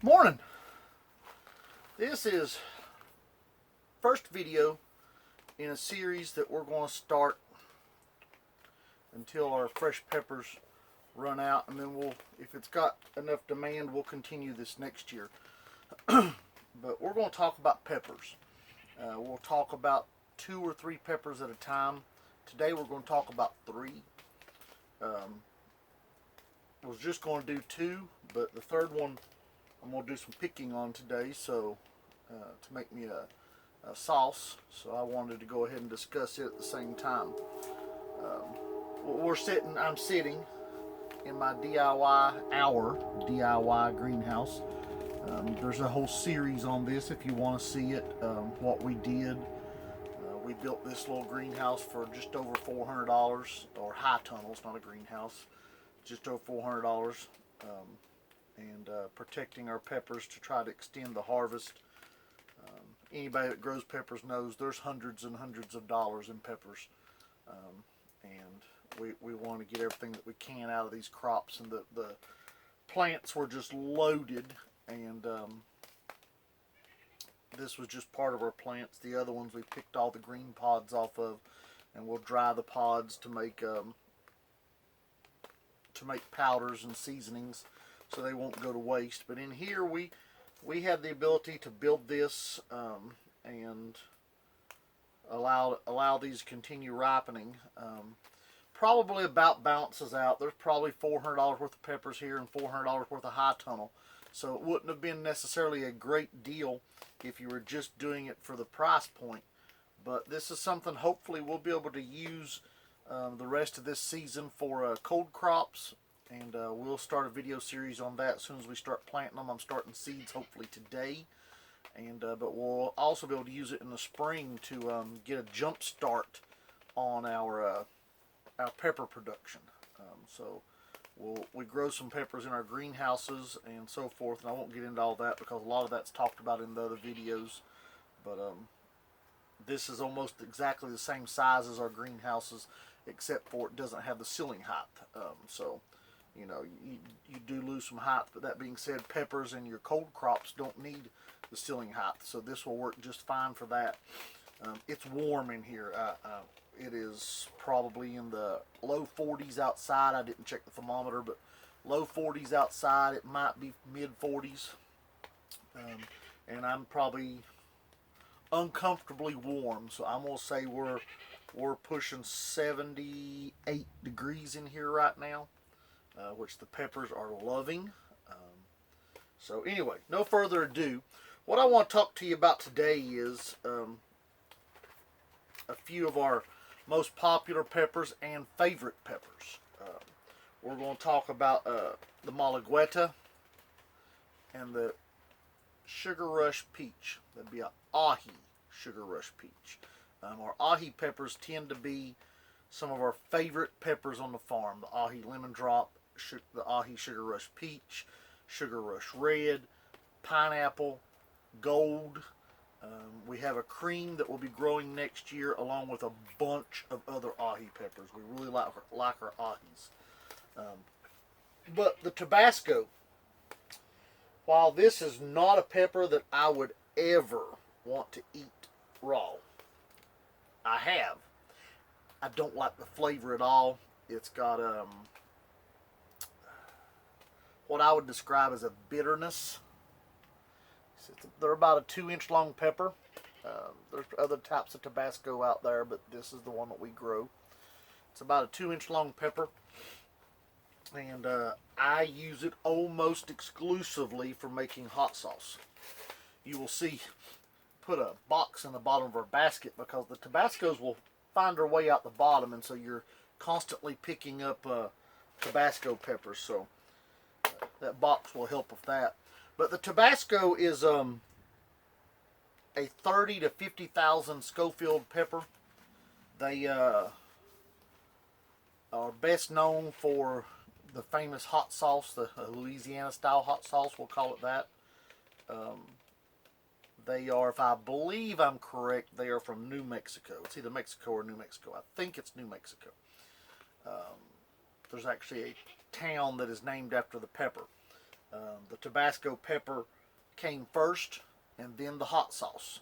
Morning. This is first video in a series that we're going to start until our fresh peppers run out, and then we'll, if it's got enough demand, we'll continue this next year. But we're going to talk about peppers. We'll talk about 2 or 3 peppers at a time. Today we're going to talk about 3. I was just going to do 2, but the third one I'm going to do some picking on today, so to make me a sauce. So I wanted to go ahead and discuss it at the same time. I'm sitting in my DIY greenhouse. There's a whole series on this if you want to see it. What we did. We built this little greenhouse for just over $400, or high tunnels, not a greenhouse, just over $400. And protecting our peppers to try to extend the harvest. Anybody that grows peppers knows there's hundreds and hundreds of dollars in peppers, and we want to get everything that we can out of these crops. And the plants were just loaded, and this was just part of our plants. The other ones we picked all the green pods off of, and we'll dry the pods to make powders and seasonings, so they won't go to waste. But in here we had the ability to build this and allow these to continue ripening. Probably about balances out. There's probably $400 worth of peppers here and $400 worth of high tunnel, so it wouldn't have been necessarily a great deal if you were just doing it for the price point. But this is something hopefully we'll be able to use the rest of this season for cold crops. And we'll start a video series on that as soon as we start planting them. I'm starting seeds hopefully today, and but we'll also be able to use it in the spring to get a jump start on our pepper production. So we grow some peppers in our greenhouses and so forth, and I won't get into all that because a lot of that's talked about in the other videos. But this is almost exactly the same size as our greenhouses, except for it doesn't have the ceiling height. So you know, you do lose some height, but that being said, peppers and your cold crops don't need the ceiling height, so this will work just fine for that. It's warm in here. It is probably in the low 40s outside. I didn't check the thermometer, but low 40s outside. It might be mid 40s, and I'm probably uncomfortably warm, so I'm gonna say we're pushing 78 degrees in here right now. Which the peppers are loving. So anyway, no further ado. What I want to talk to you about today is a few of our most popular peppers and favorite peppers. We're going to talk about the Malagueta and the Sugar Rush Peach. That'd be an ahi Sugar Rush Peach. Our ahi peppers tend to be some of our favorite peppers on the farm. The ahi Lemon Drop, the ahi Sugar Rush Peach, Sugar Rush Red, Pineapple, Gold. We have a cream that will be growing next year, along with a bunch of other ahi peppers. We really like our ahis. But the Tabasco, while this is not a pepper that I would ever want to eat raw, I don't like the flavor at all. It's got what I would describe as a bitterness. They're about a 2-inch long pepper. There's other types of Tabasco out there, but this is the one that we grow. It's about a 2-inch long pepper, and I use it almost exclusively for making hot sauce. You will see, put a box in the bottom of our basket because the Tabascos will find their way out the bottom, and so you're constantly picking up Tabasco peppers. So that box will help with that. But the Tabasco is a 30 to 50,000 Schofield pepper. They are best known for the famous hot sauce, the Louisiana style hot sauce, we'll call it that. They are, if I believe I'm correct, they are from New Mexico. It's either Mexico or New Mexico. I think it's New Mexico. There's actually a town that is named after the pepper. The Tabasco pepper came first, and then the hot sauce.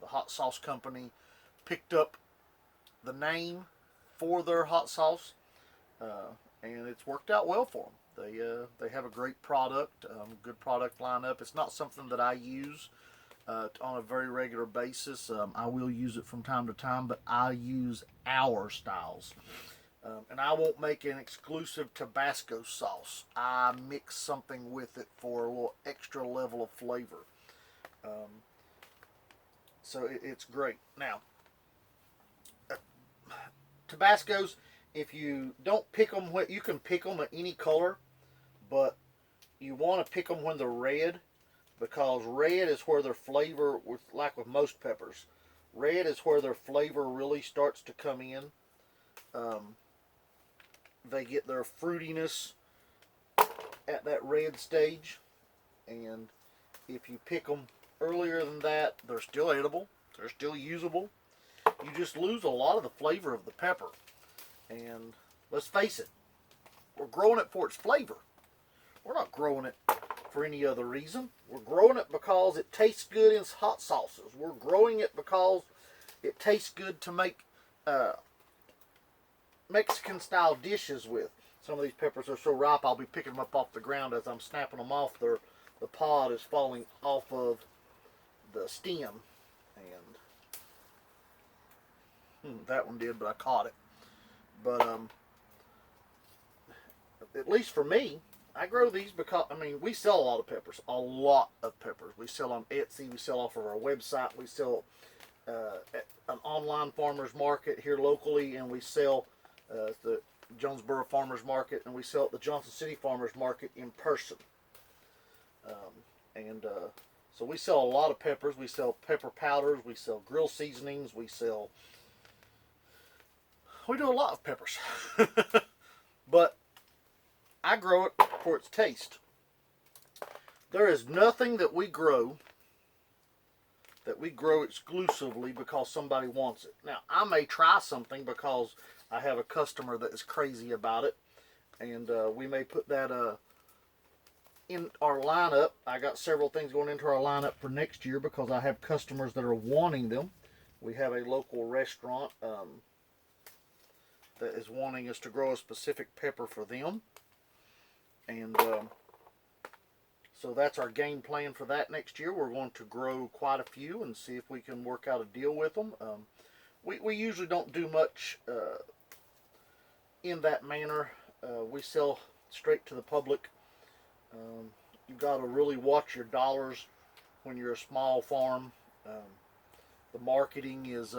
The hot sauce company picked up the name for their hot sauce, and it's worked out well for them. They have a great product, good product lineup. It's not something that I use on a very regular basis. I will use it from time to time, but I use our styles. And I won't make an exclusive Tabasco sauce. I mix something with it for a little extra level of flavor. So it's great. Now, Tabascos, if you don't pick them, you can pick them at any color, but you want to pick them when they're red, because red is where their flavor, like with most peppers, red is where their flavor really starts to come in. They get their fruitiness at that red stage, and if you pick them earlier than that, they're still edible, they're still usable. You just lose a lot of the flavor of the pepper. And let's face it, we're growing it for its flavor. We're not growing it for any other reason. We're growing it because it tastes good in hot sauces. We're growing it because it tastes good to make Mexican style dishes with. Some of these peppers are so ripe, I'll be picking them up off the ground as I'm snapping them off. The pod is falling off of the stem, and that one did, but I caught it. But at least for me, I grow these because, I mean, we sell a lot of peppers. A lot of peppers. We sell on Etsy. We sell off of our website. We sell at an online farmer's market here locally, and we sell the Jonesboro Farmers Market, and we sell at the Johnson City Farmers Market in person. So we sell a lot of peppers. We sell pepper powders. We sell grill seasonings. We do a lot of peppers. But I grow it for its taste. There is nothing that we grow exclusively because somebody wants it. Now, I may try something because I have a customer that is crazy about it, and we may put that in our lineup. I got several things going into our lineup for next year because I have customers that are wanting them. We have a local restaurant that is wanting us to grow a specific pepper for them, and so that's our game plan for that next year. We're going to grow quite a few and see if we can work out a deal with them. We usually don't do much in that manner. We sell straight to the public. You've got to really watch your dollars when you're a small farm. The marketing is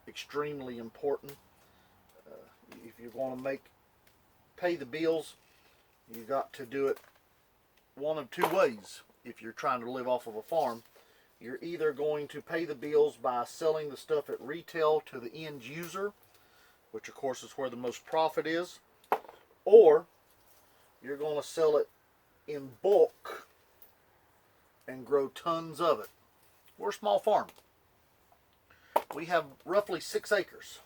extremely important. If you're going to pay the bills, you got to do it one of two ways. If you're trying to live off of a farm, you're either going to pay the bills by selling the stuff at retail to the end user, which of course is where the most profit is, or you're going to sell it in bulk and grow tons of it. We're a small farm. We have roughly 6 acres.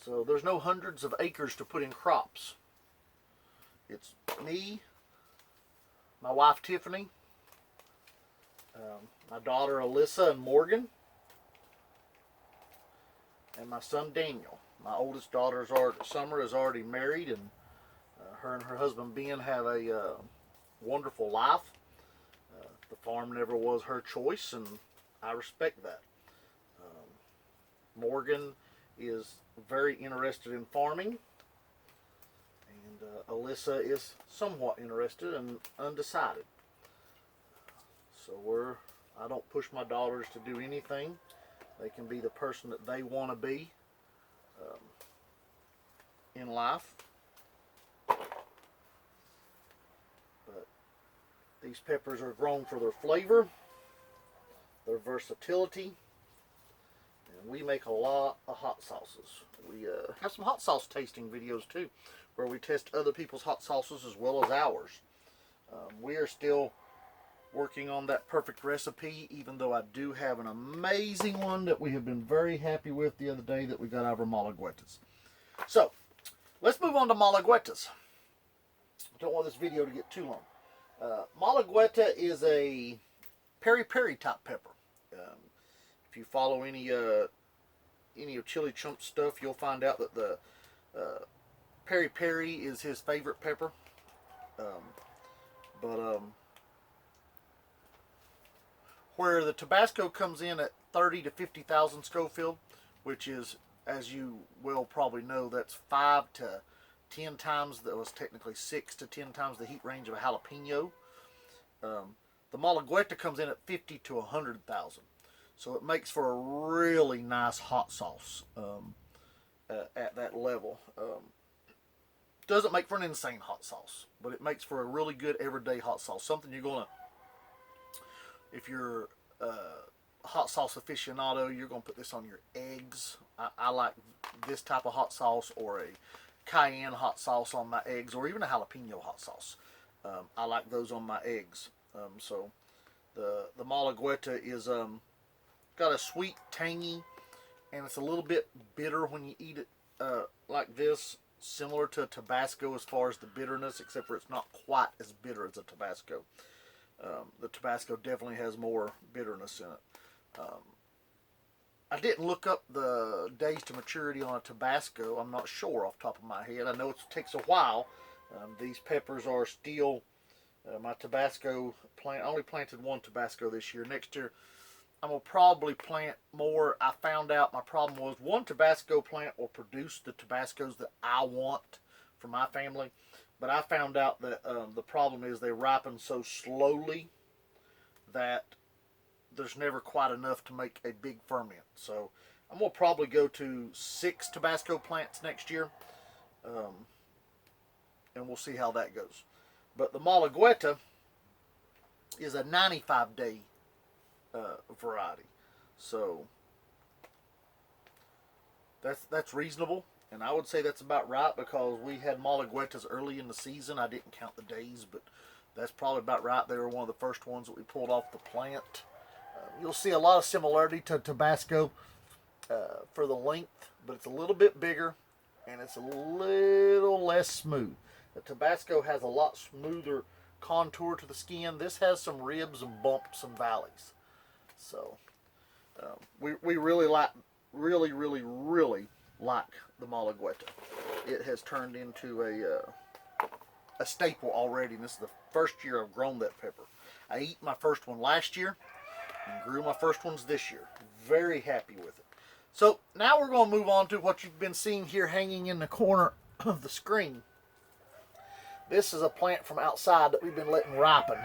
So there's no hundreds of acres to put in crops. It's me, my wife Tiffany, my daughter Alyssa and Morgan, and my son Daniel. My oldest daughter, Summer, is already married, and her and her husband Ben have a wonderful life. The farm never was her choice, and I respect that. Morgan is very interested in farming, and Alyssa is somewhat interested and undecided. So I don't push my daughters to do anything. They can be the person that they want to be in life. But these peppers are grown for their flavor, their versatility, and we make a lot of hot sauces. We have some hot sauce tasting videos too, where we test other people's hot sauces as well as ours. We are still working on that perfect recipe, even though I do have an amazing one that we have been very happy with the other day that we got out of our Malaguetas. So, let's move on to Malaguetas. I don't want this video to get too long. Malagueta is a peri-peri type pepper. If you follow any of Chili Chump's stuff, you'll find out that the peri-peri is his favorite pepper. Um, but where the Tabasco comes in at 30 to 50,000 Schofield, which is, as you will probably know, that's 5 to 10 times, that was technically 6 to 10 times the heat range of a jalapeno. The Malagueta comes in at 50 to 100,000. So it makes for a really nice hot sauce at that level. Doesn't make for an insane hot sauce, but it makes for a really good everyday hot sauce. Something you're going to, if you're a hot sauce aficionado, you're going to put this on your eggs. I like this type of hot sauce, or a cayenne hot sauce on my eggs, or even a jalapeno hot sauce. I like those on my eggs. So the Malagueta is got a sweet, tangy, and it's a little bit bitter when you eat it like this, similar to a Tabasco as far as the bitterness, except for it's not quite as bitter as a Tabasco. The Tabasco definitely has more bitterness in it. I didn't look up the days to maturity on a Tabasco. I'm not sure off the top of my head. I know it takes a while. These peppers are still, my Tabasco plant, I only planted one Tabasco this year. Next year, I'm going to probably plant more. I found out my problem was one Tabasco plant will produce the Tabascos that I want for my family. But I found out that the problem is they ripen so slowly that there's never quite enough to make a big ferment. So I'm going to probably go to 6 Tabasco plants next year. And we'll see how that goes. But the Malagueta is a 95-day variety. So that's reasonable. And I would say that's about right, because we had Malaguetas early in the season. I didn't count the days, but that's probably about right. They were one of the first ones that we pulled off the plant. You'll see a lot of similarity to Tabasco for the length, but it's a little bit bigger and it's a little less smooth. The Tabasco has a lot smoother contour to the skin. This has some ribs and bumps and valleys. So we really like, really like the Malagueta. It has turned into a staple already, and this is the first year I've grown that pepper. I ate my first one last year and grew my first ones this year. Very happy with it. So now we're going to move on to what you've been seeing here hanging in the corner of the screen. This is a plant from outside that we've been letting ripen.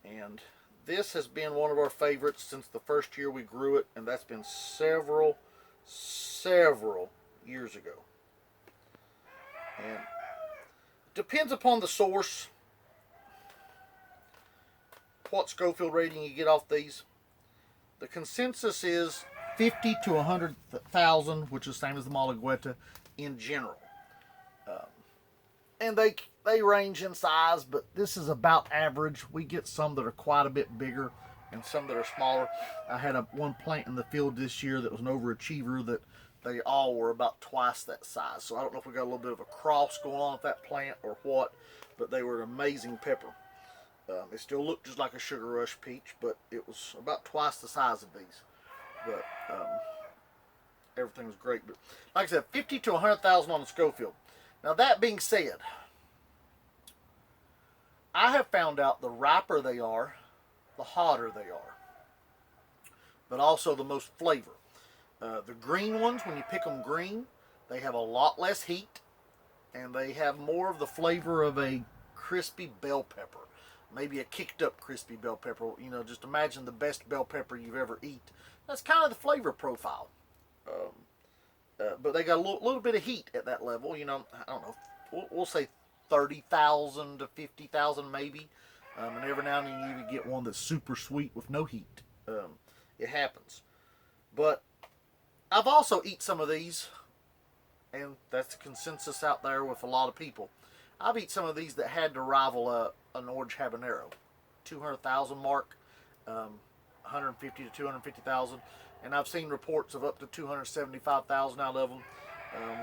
And this has been one of our favorites since the first year we grew it, and that's been several years ago. And depends upon the source, what Schofield rating you get off these. The consensus is 50 to 100,000, which is the same as the Malagueta in general. And they range in size, but this is about average. We get some that are quite a bit bigger and some that are smaller. I had one plant in the field this year that was an overachiever that they all were about twice that size. So I don't know if we got a little bit of a cross going on with that plant or what, but they were an amazing pepper. It still looked just like a Sugar Rush peach, but it was about twice the size of these. But everything was great. But like I said, 50 to 100,000 on the Schofield. Now that being said, I have found out the riper they are, the hotter they are, but also the most flavor. The green ones, when you pick them green, they have a lot less heat, and they have more of the flavor of a crispy bell pepper. Maybe a kicked up crispy bell pepper. You know, just imagine the best bell pepper you've ever eaten. That's kind of the flavor profile. But they got a little bit of heat at that level. You know, I don't know. We'll say 30,000 to 50,000 maybe. And every now and then you even get one that's super sweet with no heat. It happens. But I've also eaten some of these, and that's the consensus out there with a lot of people. I've eaten some of these that had to rival an orange habanero. 200,000 mark, 150 to 250,000. And I've seen reports of up to 275,000 out of them,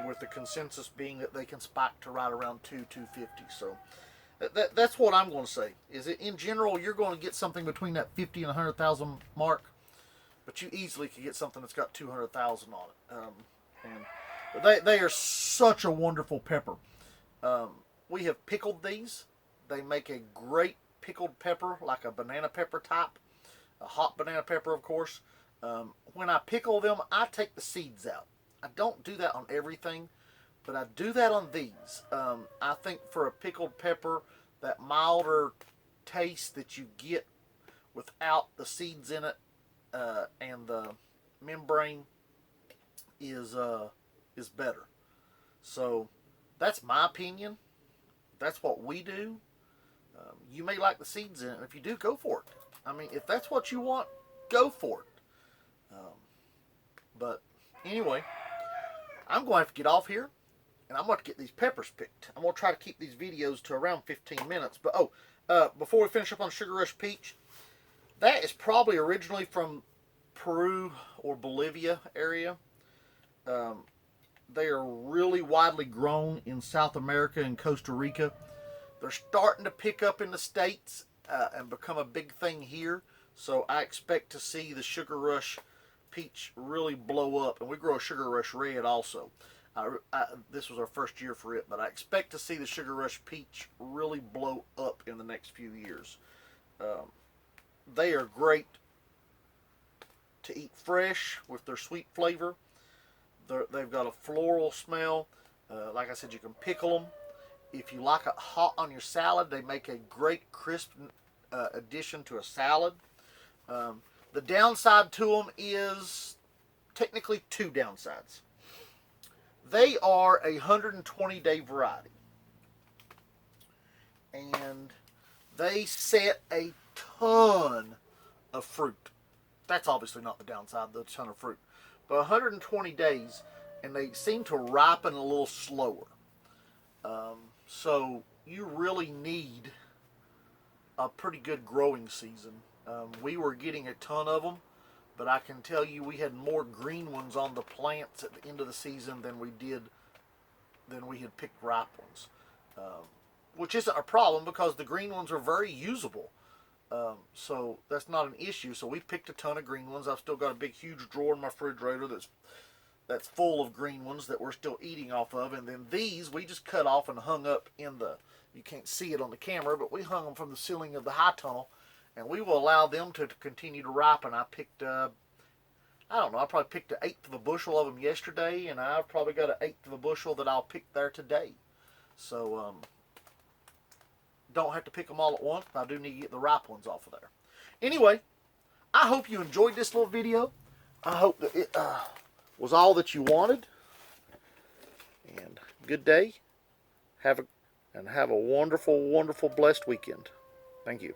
with the consensus being that they can spike to right around 250. So That's what I'm going to say. Is it in general you're going to get something between that 50 and 100,000 mark, but you easily could get something that's got 200,000 on it. And they are such a wonderful pepper. We have pickled these. They make a great pickled pepper, like a banana pepper type, a hot banana pepper, of course. When I pickle them, I take the seeds out. I don't do that on everything, but I do that on these. I think for a pickled pepper, that milder taste that you get without the seeds in it and the membrane is better. So that's my opinion. That's what we do. You may like the seeds in it. If you do, go for it. I mean, if that's what you want, go for it. But anyway, I'm going to have to get off here, and I'm going to get these peppers picked. I'm going to try to keep these videos to around 15 minutes. But before we finish up on Sugar Rush Peach, that is probably originally from Peru or Bolivia area. They are really widely grown in South America and Costa Rica. They're starting to pick up in the States and become a big thing here. So I expect to see the Sugar Rush Peach really blow up. And we grow a Sugar Rush Red also. This was our first year for it, but I expect to see the Sugar Rush Peach really blow up in the next few years. They are great to eat fresh with their sweet flavor. They've got a floral smell. Like I said, you can pickle them. If you like it hot on your salad, they make a great crisp addition to a salad. The downside to them is technically two downsides. They are a 120-day variety. And they set a ton of fruit. That's obviously not the downside, the ton of fruit. But 120 days, and they seem to ripen a little slower. So you really need a pretty good growing season. We were getting a ton of them, but I can tell you we had more green ones on the plants at the end of the season than we had picked ripe ones. Which isn't a problem because the green ones are very usable. So that's not an issue. So we picked a ton of green ones. I've still got a big huge drawer in my refrigerator that's full of green ones that we're still eating off of. And then these we just cut off and hung up in you can't see it on the camera, but we hung them from the ceiling of the high tunnel, and we will allow them to continue to ripen. I picked, I don't know, I probably picked 1/8 of a bushel of them yesterday, and I've probably got 1/8 of a bushel that I'll pick there today. So, don't have to pick them all at once, but I do need to get the ripe ones off of there. Anyway, I hope you enjoyed this little video. I hope that it was all that you wanted. And good day. Have a wonderful, wonderful, blessed weekend. Thank you.